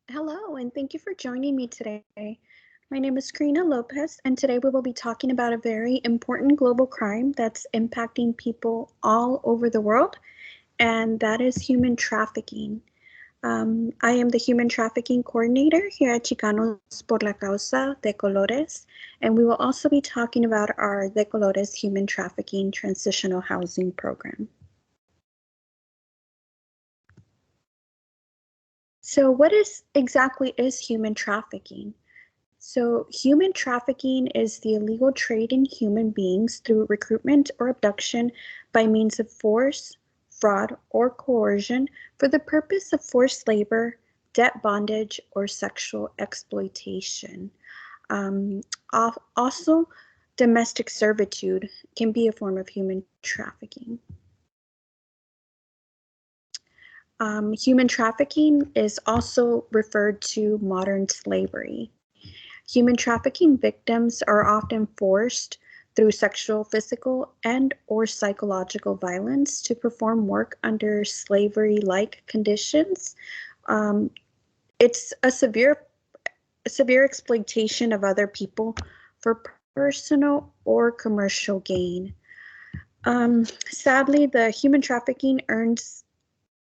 Hello, and thank you for joining me today. My name is Karina Lopez, and today we will be talking about a very important global crime that's impacting people all over the world, and that is human trafficking. I am the Human Trafficking Coordinator here at Chicanos por la Causa de Colores, and we will also be talking about our De Colores Human Trafficking Transitional Housing Program. So what exactly is human trafficking? So human trafficking is the illegal trade in human beings through recruitment or abduction by means of force, fraud, or coercion for the purpose of forced labor, debt bondage, or sexual exploitation. Um, Also, domestic servitude can be a form of human trafficking. Human trafficking is also referred to modern slavery. Human trafficking victims are often forced through sexual, physical, and/or psychological violence to perform work under slavery-like conditions. Um, it's a severe exploitation of other people for personal or commercial gain. Sadly, the human trafficking earns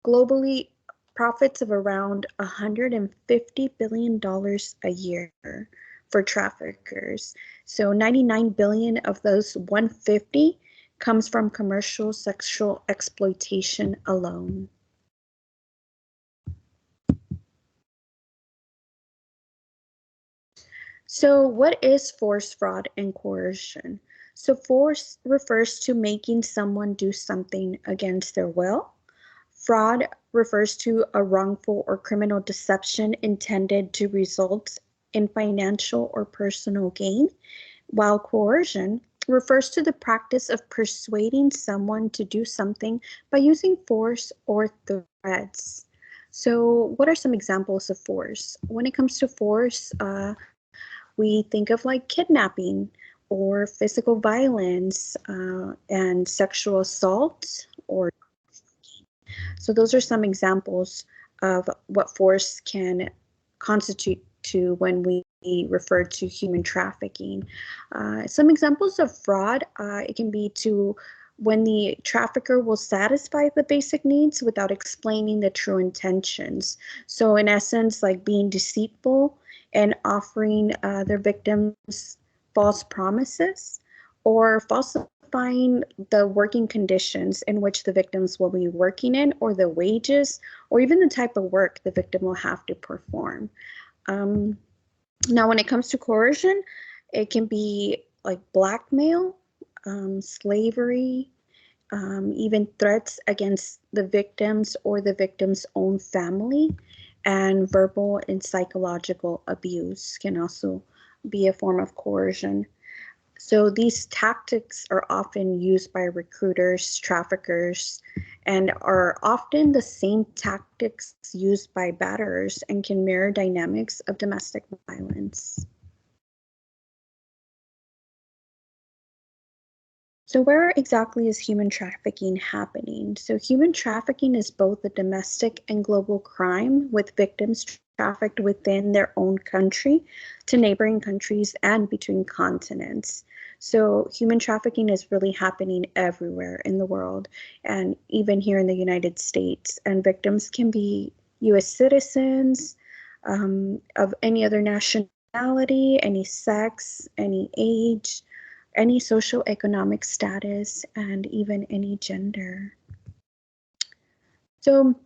globally profits of around $150 billion a year for traffickers. So 99 billion of those 150 comes from commercial sexual exploitation alone. So what is force, fraud, and coercion? So force refers to making someone do something against their will. Fraud refers to a wrongful or criminal deception intended to result in financial or personal gain, while coercion refers to the practice of persuading someone to do something by using force or threats. So, what are some examples of force? When it comes to force, we think of like kidnapping or physical violence and sexual assault or so those are some examples of what force can constitute to when we refer to human trafficking. Some examples of fraud, it can be to when the trafficker will satisfy the basic needs without explaining the true intentions. So in essence, like being deceitful and offering their victims false promises or falsifying the working conditions in which the victims will be working in, or the wages, or even the type of work the victim will have to perform. Now, when it comes to coercion, it can be like blackmail, slavery, even threats against the victims or the victim's own family, and verbal and psychological abuse can also be a form of coercion. So these tactics are often used by recruiters, traffickers, and are often the same tactics used by batterers and can mirror dynamics of domestic violence. So where exactly is human trafficking happening? So human trafficking is both a domestic and global crime, with victims trafficked within their own country to neighboring countries and between continents. So human trafficking is really happening everywhere in the world, and even here in the United States. And victims can be US citizens, of any other nationality, any sex, any age, any socioeconomic status, and even any gender. So,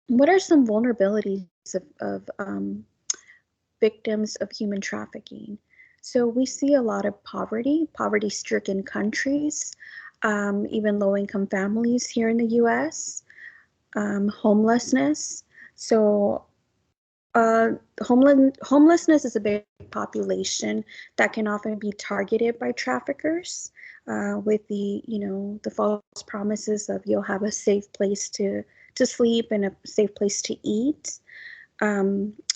what are some vulnerabilities of victims of human trafficking? So, we see a lot of poverty stricken countries, even low income families here in the US, homelessness. So, homelessness is a big population that can often be targeted by traffickers with the false promises of you'll have a safe place to sleep and a safe place to eat.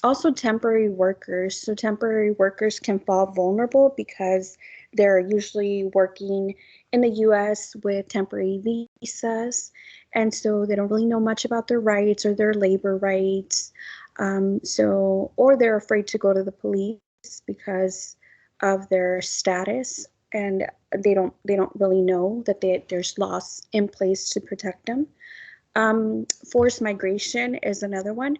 Also temporary workers. So temporary workers can fall vulnerable because they're usually working in the US with temporary visas. And so they don't really know much about their rights or their labor rights. Or they're afraid to go to the police because of their status, and they don't really know that there's laws in place to protect them. Forced migration is another one.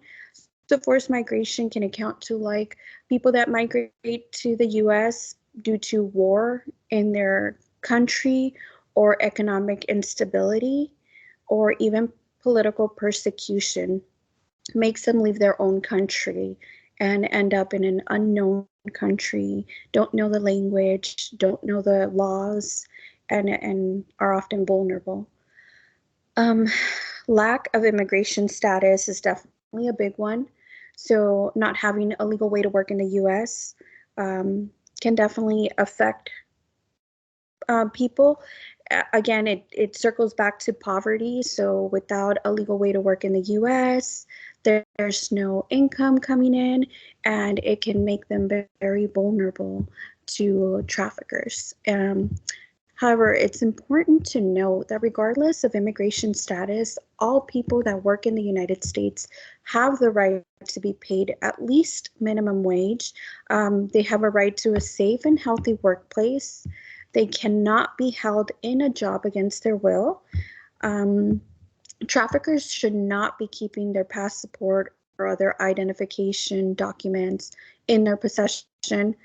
So forced migration can account to like people that migrate to the US due to war in their country or economic instability or even political persecution, makes them leave their own country and end up in an unknown country, don't know the language, don't know the laws, and are often vulnerable. Um, Lack of immigration status is definitely a big one. So, not having a legal way to work in the US can definitely affect people. Again, it circles back to poverty. So, without a legal way to work in the US, there's no income coming in, and it can make them very vulnerable to traffickers. However, it's important to note that regardless of immigration status, all people that work in the United States have the right to be paid at least minimum wage. They have a right to a safe and healthy workplace. They cannot be held in a job against their will. Um, Traffickers should not be keeping their passport or other identification documents in their possession.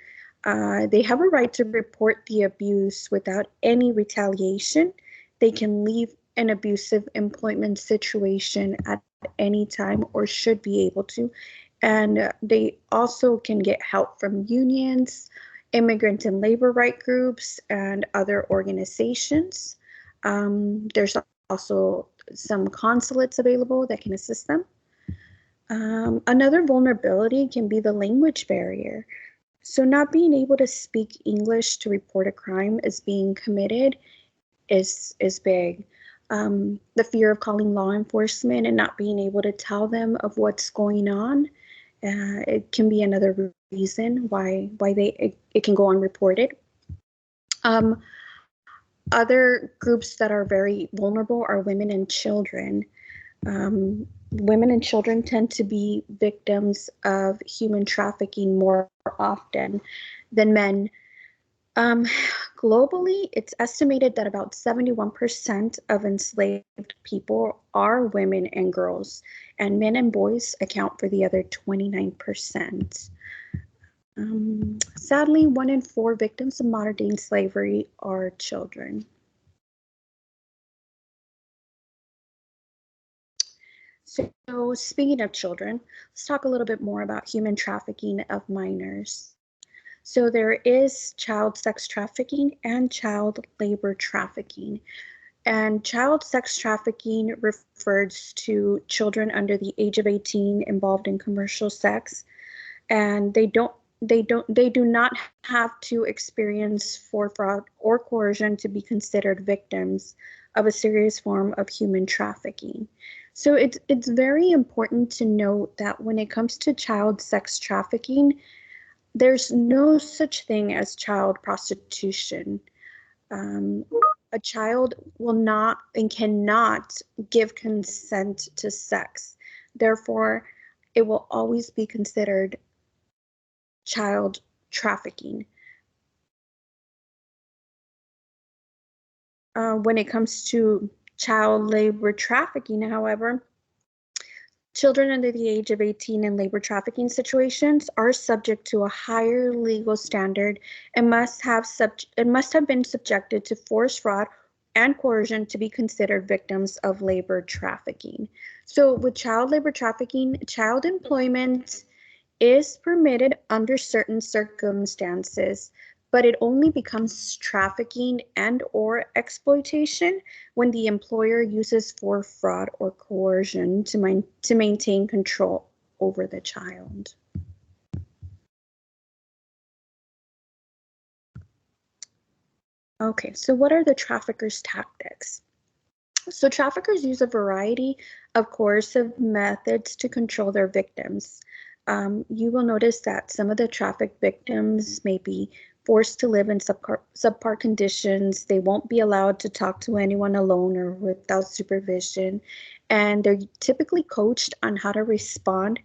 They have a right to report the abuse without any retaliation. They can leave an abusive employment situation at any time or should be able to. And they also can get help from unions, immigrant and labor right groups, and other organizations. There's also some consulates available that can assist them. Another vulnerability can be the language barrier. So, not being able to speak English to report a crime as being committed is big. The fear of calling law enforcement and not being able to tell them of what's going on, it can be another reason why it can go unreported. Um, Other groups that are very vulnerable are women and children. Women and children tend to be victims of human trafficking more often than men. Um, Globally, it's estimated that about 71% of enslaved people are women and girls, and men and boys account for the other 29%. Sadly, 1 in 4 victims of modern day slavery are children. So, speaking of children, let's talk a little bit more about human trafficking of minors. So, there is child sex trafficking and child labor trafficking. And child sex trafficking refers to children under the age of 18 involved in commercial sex, and they do not have to experience force, fraud, or coercion to be considered victims of a serious form of human trafficking. So it's very important to note that when it comes to child sex trafficking, there's no such thing as child prostitution. Um, a child will not and cannot give consent to sex. Therefore, it will always be considered child trafficking. When it comes to child labor trafficking, however, children under the age of 18 in labor trafficking situations are subject to a higher legal standard and must have been subjected to force, fraud, and coercion to be considered victims of labor trafficking. So with child labor trafficking, child employment is permitted under certain circumstances, but it only becomes trafficking and or exploitation when the employer uses force, fraud, or coercion to maintain control over the child. Okay, so what are the traffickers' tactics? So traffickers use a variety of coercive methods to control their victims. You will notice that some of the trafficked victims may be forced to live in subpar conditions. They won't be allowed to talk to anyone alone or without supervision. And they're typically coached on how to respond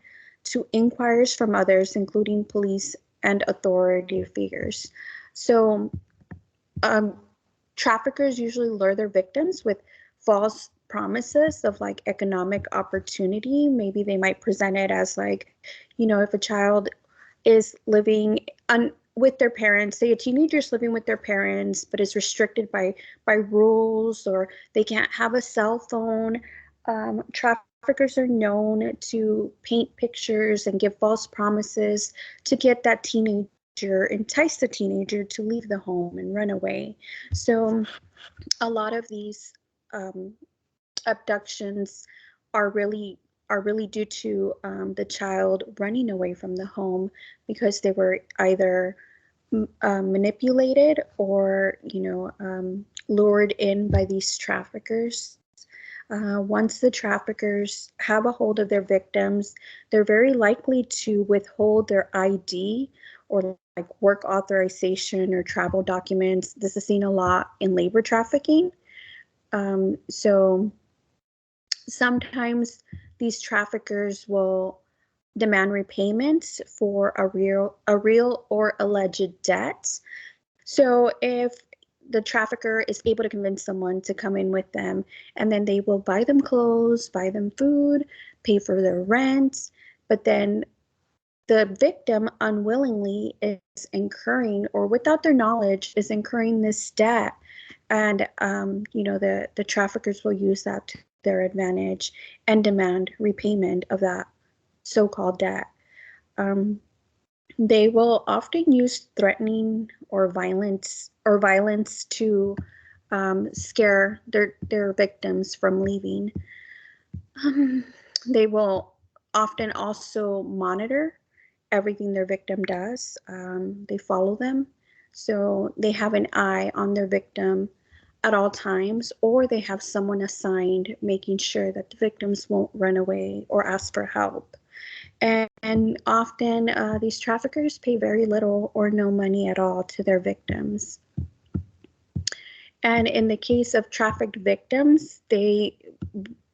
to inquiries from others, including police and authority figures. So traffickers usually lure their victims with false promises of like economic opportunity. Maybe they might present it as like, if a child is living with their parents, say a teenager's living with their parents, but is restricted by rules, or they can't have a cell phone. Traffickers are known to paint pictures and give false promises to get that entice the teenager to leave the home and run away. So a lot of these abductions are really due to the child running away from the home because they were either manipulated or lured in by these traffickers. Once the traffickers have a hold of their victims, they're very likely to withhold their ID or like work authorization or travel documents. This is seen a lot in labor trafficking. So sometimes these traffickers will demand repayments for a real or alleged debt. So if the trafficker is able to convince someone to come in with them, and then they will buy them clothes, buy them food, pay for their rent, but then the victim unwillingly is incurring, or without their knowledge, is incurring this debt. And the traffickers will use that to their advantage and demand repayment of that so-called debt. They will often use threatening or violence to scare their victims from leaving. They will often also monitor everything their victim does. They follow them, so they have an eye on their victim at all times, or they have someone assigned making sure that the victims won't run away or ask for help. And often these traffickers pay very little or no money at all to their victims. And in the case of trafficked victims, they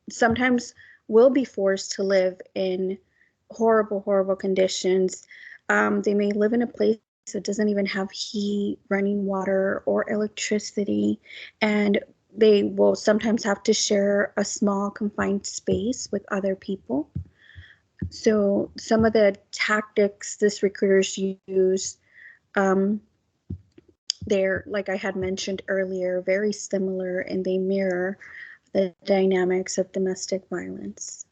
sometimes will be forced to live in horrible, horrible conditions. They may live in a place that doesn't even have heat, running water, or electricity, and they will sometimes have to share a small confined space with other people. So some of the tactics this recruiters use, they're, like I had mentioned earlier, very similar, and they mirror the dynamics of domestic violence.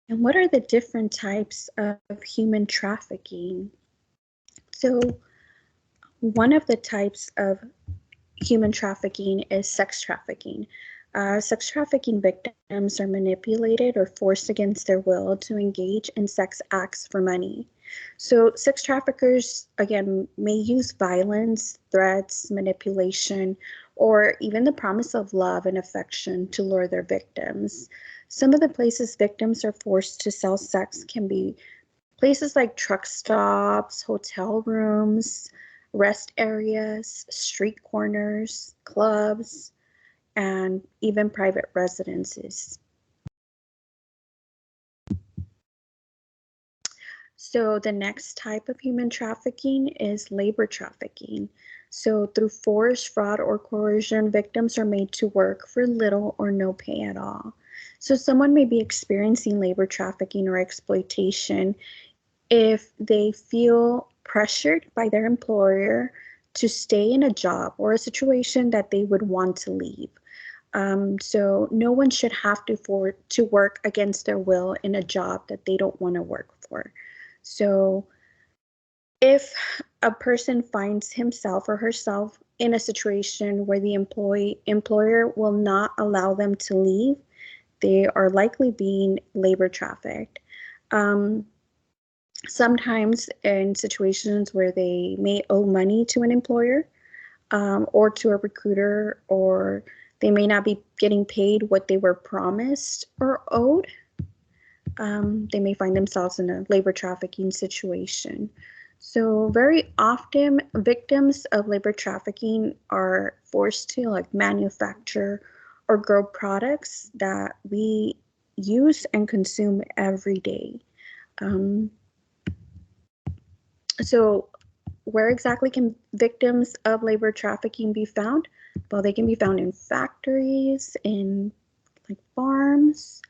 And what are the different types of human trafficking? So one of the types of human trafficking is sex trafficking. Sex trafficking victims are manipulated or forced against their will to engage in sex acts for money. So sex traffickers, again, may use violence, threats, manipulation, or even the promise of love and affection to lure their victims. Some of the places victims are forced to sell sex can be places like truck stops, hotel rooms, rest areas, street corners, clubs, and even private residences. So the next type of human trafficking is labor trafficking. So through force, fraud, or coercion, victims are made to work for little or no pay at all. So someone may be experiencing labor trafficking or exploitation if they feel pressured by their employer to stay in a job or a situation that they would want to leave. So no one should have to work against their will in a job that they don't want to work for. So if a person finds himself or herself in a situation where the employer will not allow them to leave, they are likely being labor trafficked. Sometimes in situations where they may owe money to an employer or to a recruiter, or they may not be getting paid what they were promised or owed, they may find themselves in a labor trafficking situation. So very often victims of labor trafficking are forced to like manufacture or grow products that we use and consume every day. So where exactly can victims of labor trafficking be found? Well, they can be found in factories, in like farms,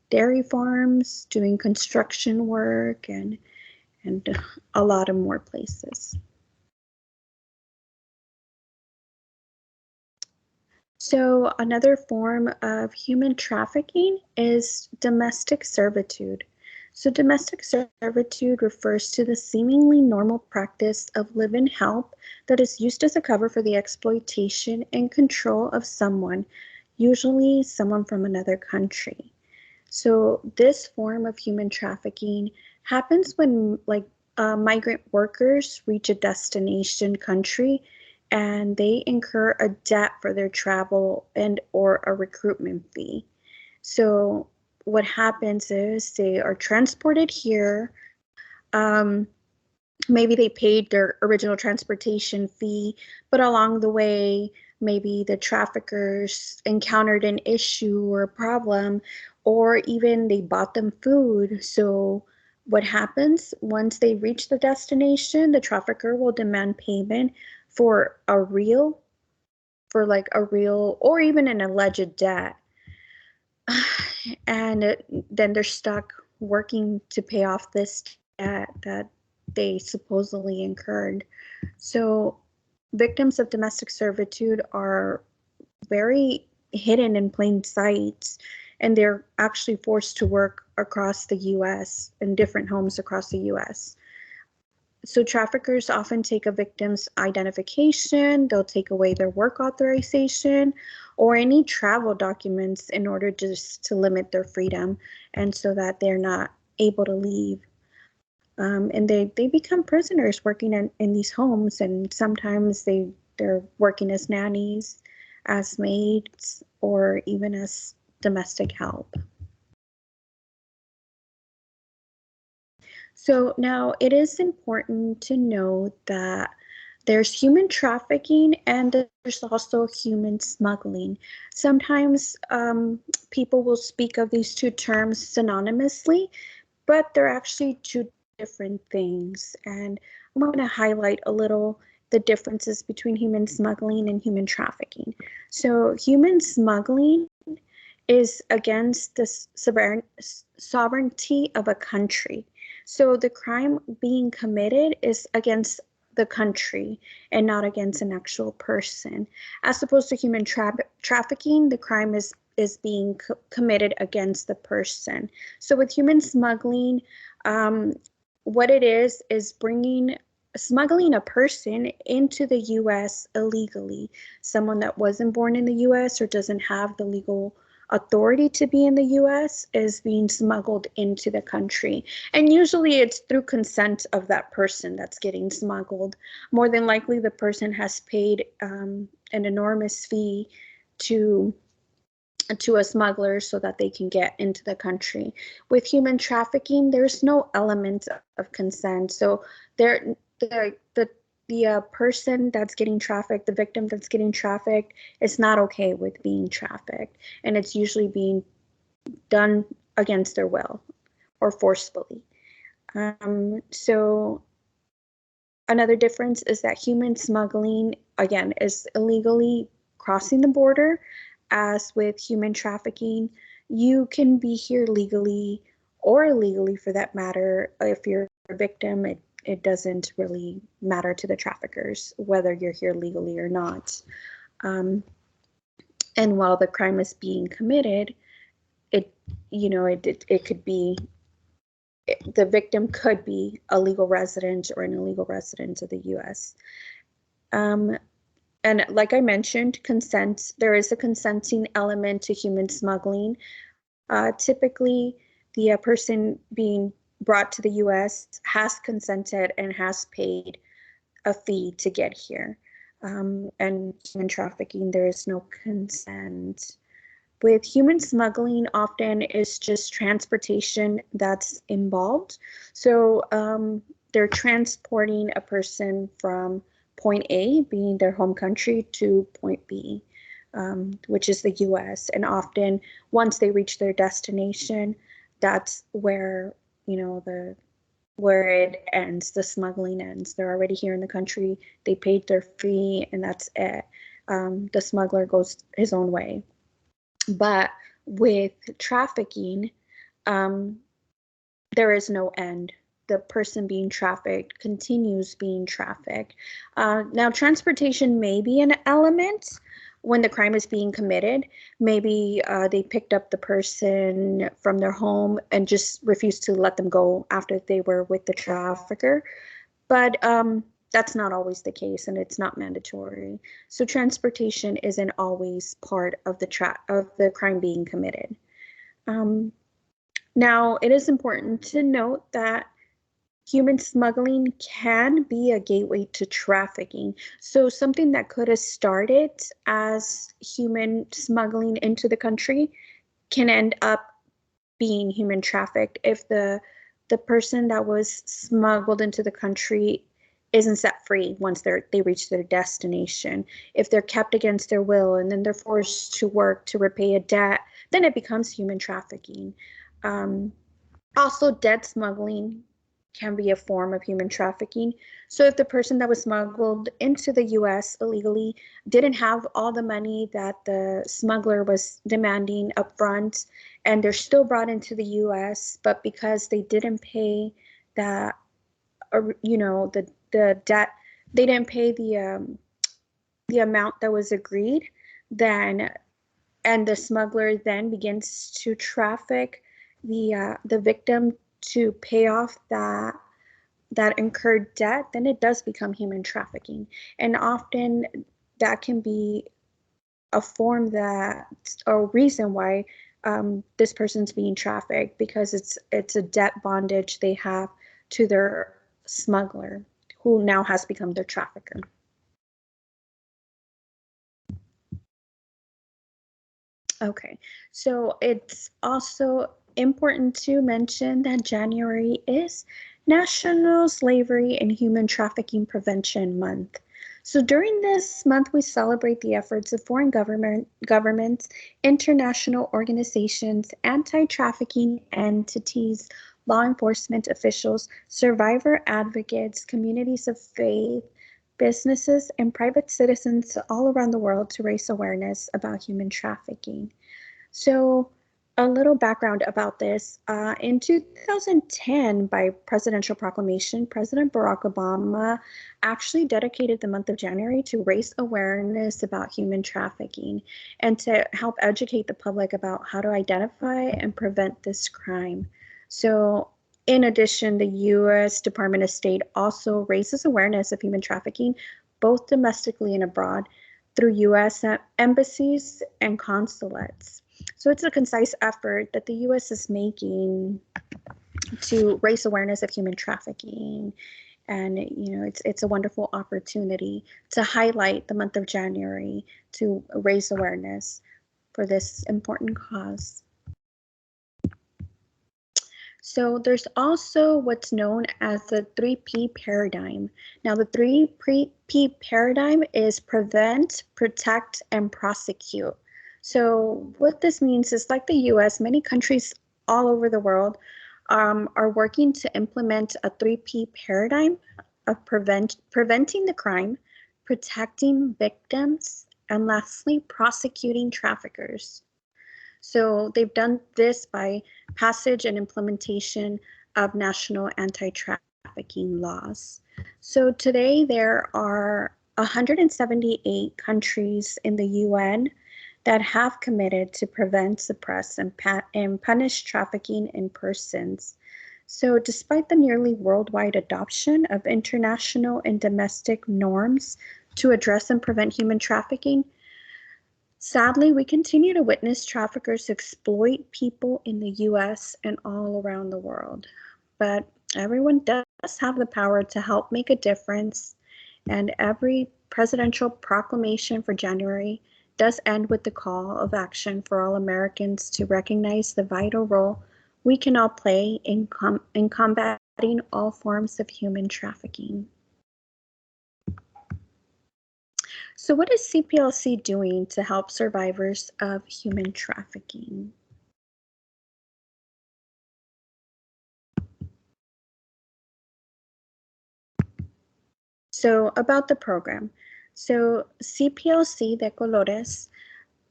dairy farms, doing construction work, and a lot of more places. So another form of human trafficking is domestic servitude. So domestic servitude refers to the seemingly normal practice of live-in help that is used as a cover for the exploitation and control of someone, usually someone from another country. So this form of human trafficking happens when migrant workers reach a destination country and they incur a debt for their travel and or a recruitment fee. So what happens is they are transported here. Maybe they paid their original transportation fee, but along the way, maybe the traffickers encountered an issue or a problem, or even they bought them food. So what happens once they reach the destination, the trafficker will demand payment for a real or even an alleged debt. And then they're stuck working to pay off this debt that they supposedly incurred. So victims of domestic servitude are very hidden in plain sight, and they're actually forced to work across the US in different homes across the US. So traffickers often take a victim's identification, they'll take away their work authorization or any travel documents in order just to limit their freedom and so that they're not able to leave. And they become prisoners working in these homes, and sometimes they're working as nannies, as maids, or even as domestic help. So now it is important to know that there's human trafficking and there's also human smuggling. Sometimes people will speak of these two terms synonymously, but they're actually two different things. And I'm going to highlight a little the differences between human smuggling and human trafficking. So human smuggling is against the sovereignty of a country. So the crime being committed is against the country and not against an actual person. As opposed to human trafficking, the crime is being committed against the person. So with human smuggling, what it is smuggling a person into the US illegally, someone that wasn't born in the US or doesn't have the legal authority to be in the US is being smuggled into the country. And usually it's through consent of that person that's getting smuggled. More than likely, the person has paid an enormous fee to a smuggler so that they can get into the country. With human trafficking, there's no element of consent. So the person that's getting trafficked, the victim that's getting trafficked, is not okay with being trafficked, and it's usually being done against their will or forcefully. So another difference is that human smuggling, again, is illegally crossing the border, as with human trafficking, you can be here legally or illegally for that matter. If you're a victim, it doesn't really matter to the traffickers whether you're here legally or not. And while the crime is being committed, it could be, the victim could be a legal resident or an illegal resident of the US. And like I mentioned, consent, there is a consenting element to human smuggling. Typically, the person being brought to the US has consented and has paid a fee to get here. And human trafficking, there is no consent. With human smuggling, often it's just transportation that's involved. So they're transporting a person from point A, being their home country, to point B. which is the US. And often once they reach their destination, that's where, where it ends, the smuggling ends. They're already here in the country, they paid their fee, and that's it. The smuggler goes his own way. But with trafficking, there is no end. The person being trafficked continues being trafficked. Now, transportation may be an element when the crime is being committed. Maybe they picked up the person from their home and just refused to let them go after they were with the trafficker. But that's not always the case, and it's not mandatory. So transportation isn't always part of the crime being committed. Now, it is important to note that human smuggling can be a gateway to trafficking. So something that could have started as human smuggling into the country can end up being human trafficked if the person that was smuggled into the country isn't set free once they reach their destination. If they're kept against their will and then they're forced to work to repay a debt, then it becomes human trafficking. Also, debt smuggling can be a form of human trafficking. So if the person that was smuggled into the US illegally didn't have all the money that the smuggler was demanding upfront, and they're still brought into the US, but because they didn't pay that, the debt, they didn't pay the amount that was agreed, and the smuggler then begins to traffic the victim to pay off that incurred debt, then it does become human trafficking. And often that can be a form that, or reason why this person's being trafficked, because it's a debt bondage they have to their smuggler, who now has become their trafficker. Okay, so it's also important to mention that January is National Slavery and Human Trafficking Prevention Month. So during this month, we celebrate the efforts of foreign governments, international organizations, anti-trafficking entities, law enforcement officials, survivor advocates, communities of faith, businesses, and private citizens all around the world to raise awareness about human trafficking. So a little background about this. In 2010, by presidential proclamation, President Barack Obama actually dedicated the month of January to raise awareness about human trafficking and to help educate the public about how to identify and prevent this crime. So in addition, the U.S. Department of State also raises awareness of human trafficking, both domestically and abroad, through U.S. embassies and consulates. So it's a concise effort that the U.S. is making to raise awareness of human trafficking. And, it's a wonderful opportunity to highlight the month of January to raise awareness for this important cause. So there's also what's known as the 3P paradigm. Now, the 3P paradigm is prevent, protect, and prosecute. So what this means is, like the US, many countries all over the world are working to implement a 3P paradigm of preventing the crime, protecting victims, and lastly, prosecuting traffickers. So they've done this by passage and implementation of national anti-trafficking laws. So today there are 178 countries in the UN that have committed to prevent, suppress, and punish trafficking in persons. So despite the nearly worldwide adoption of international and domestic norms to address and prevent human trafficking, sadly, we continue to witness traffickers exploit people in the US and all around the world. But everyone does have the power to help make a difference, and every presidential proclamation for January does end with the call of action for all Americans to recognize the vital role we can all play in combating all forms of human trafficking. So what is CPLC doing to help survivors of human trafficking? So about the program. So CPLC de Colores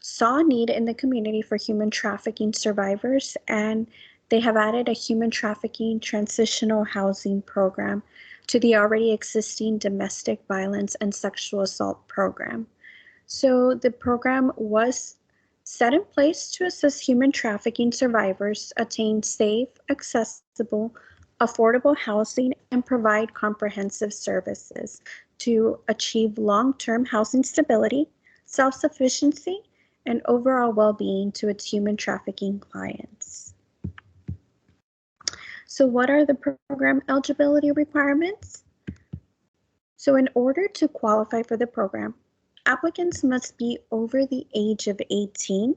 saw a need in the community for human trafficking survivors, and they have added a human trafficking transitional housing program to the already existing domestic violence and sexual assault program. So the program was set in place to assist human trafficking survivors attain safe, accessible, affordable housing and provide comprehensive services to achieve long-term housing stability, self-sufficiency, and overall well-being to its human trafficking clients. So what are the program eligibility requirements? So in order to qualify for the program, applicants must be over the age of 18,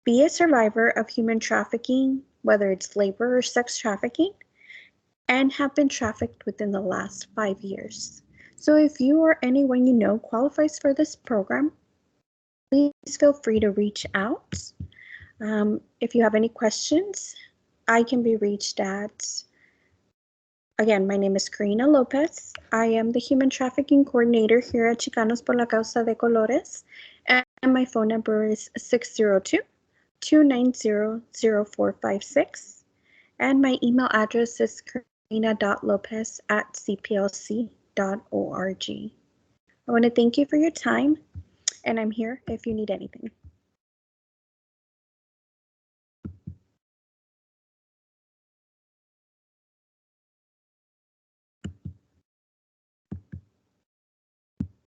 be a survivor of human trafficking, whether it's labor or sex trafficking, and have been trafficked within the last 5 years. So if you or anyone you know qualifies for this program, please feel free to reach out. If you have any questions, I can be reached at, again, my name is Karina Lopez. I am the Human Trafficking Coordinator here at Chicanos por la Causa de Colores, and my phone number is 602-290-0456, and my email address is karina.lopez@cplc.org. I want to thank you for your time, and I'm here if you need anything.